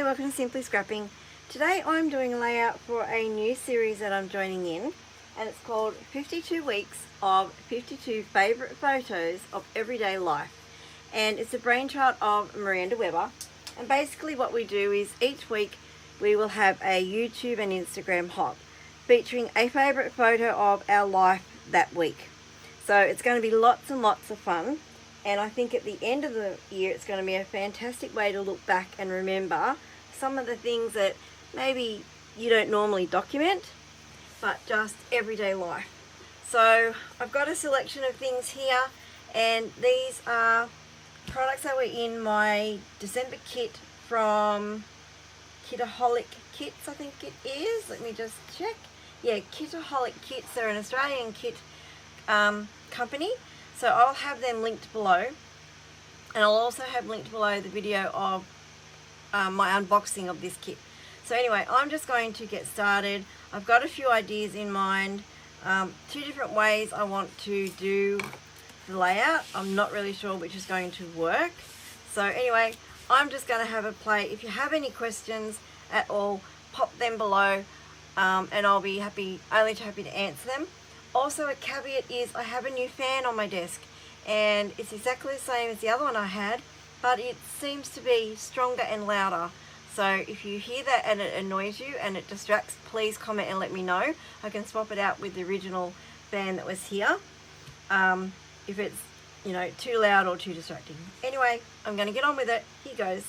welcome to Simply Scrapping. Today I'm doing a layout for a new series that I'm joining in, and it's called 52 Weeks of 52 Favourite Photos of Everyday Life. And it's a brainchild of Miranda Weber. And basically what we do is each week we will have a YouTube and Instagram hop featuring a favourite photo of our life that week. So it's going to be lots and lots of fun. And I think at the end of the year it's going to be a fantastic way to look back and remember some of the things that maybe you don't normally document, but just everyday life. So I've got a selection of things here, and these are products that were in my December kit from Kitaholic Kits, I think it is. Let me just check. Yeah, Kitaholic Kits. They're an Australian kit company. So I'll have them linked below, and I'll also have linked below the video of my unboxing of this kit. So anyway, I'm just going to get started. I've got a few ideas in mind, 2 different ways I want to do the layout. I'm not really sure which is going to work. So anyway, I'm just going to have a play. If you have any questions at all, pop them below, and I'll be only too happy to answer them. Also, a caveat is I have a new fan on my desk, and it's exactly the same as the other one I had, but it seems to be stronger and louder. So if you hear that and it annoys you and it distracts, please comment and let me know. I can swap it out with the original fan that was here, if it's, you know, too loud or too distracting. Anyway, I'm going to get on with it. Here goes.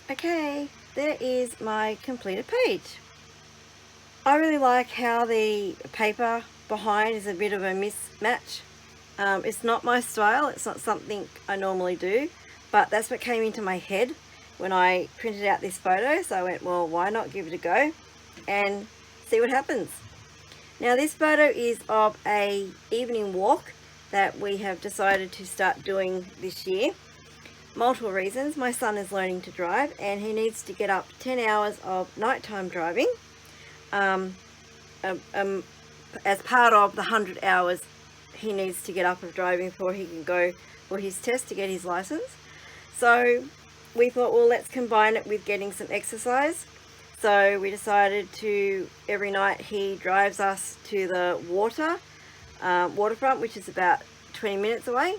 Okay, there is my completed page. I really like how the paper behind is a bit of a mismatch. It's not my style, it's not something I normally do, but that's what came into my head when I printed out this photo. So I went, well, why not give it a go and see what happens. Now this photo is of a evening walk that we have decided to start doing this year. Multiple reasons. My son is learning to drive and he needs to get up 10 hours of nighttime driving as part of the 100 hours he needs to get up of driving before he can go for his test to get his license. So we thought, well, let's combine it with getting some exercise. So we decided to, every night he drives us to the waterfront, which is about 20 minutes away,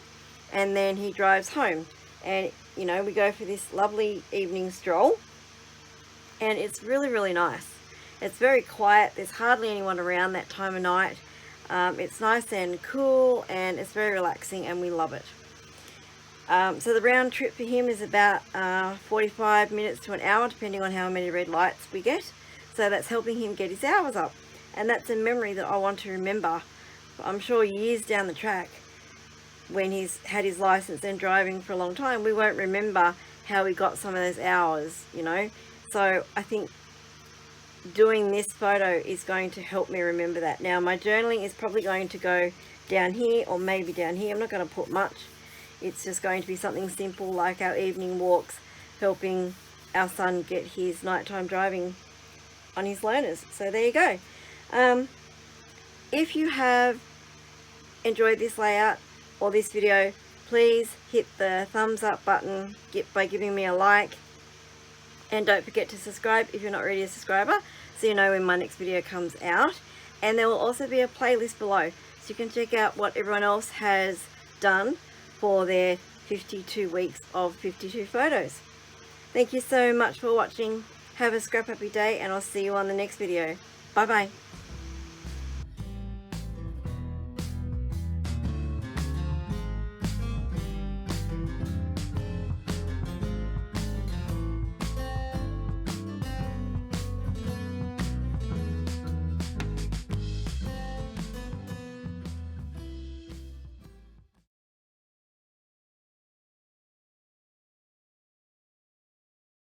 and then he drives home. And, you know, we go for this lovely evening stroll, and it's really, really nice. It's very quiet. There's hardly anyone around that time of night. It's nice and cool, and it's very relaxing, and we love it. So the round trip for him is about 45 minutes to an hour, depending on how many red lights we get. So that's helping him get his hours up. And that's a memory that I want to remember, I'm sure, years down the track. When he's had his license and driving for a long time, we won't remember how we got some of those hours, you know. So I think doing this photo is going to help me remember that. Now my journaling is probably going to go down here, or maybe down here. I'm not going to put much. It's just going to be something simple like our evening walks, helping our son get his nighttime driving on his learners. So there you go. If you have enjoyed this layout or this video, please hit the thumbs up button by giving me a like, and don't forget to subscribe if you're not already a subscriber, so you know when my next video comes out. And there will also be a playlist below, so you can check out what everyone else has done for their 52 weeks of 52 photos. Thank you so much for watching. Have a scrap happy day, and I'll see you on the next video. Bye bye.